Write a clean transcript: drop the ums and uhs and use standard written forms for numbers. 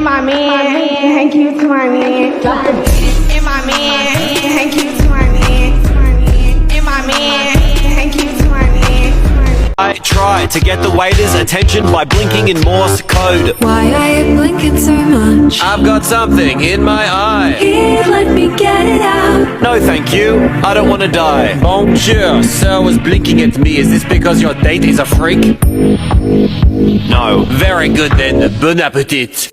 And my man, thank you to my man. And my man, thank you to my man. And my man, thank you to my man. I try to get the waiter's attention by blinking in Morse code. Why are you blinking so much? I've got something in my eye. Here, let me get it out. No, thank you. I don't want to die. Bonjour, sir was blinking at me. Is this because your date is a freak? No. Very good then. Bon appetit.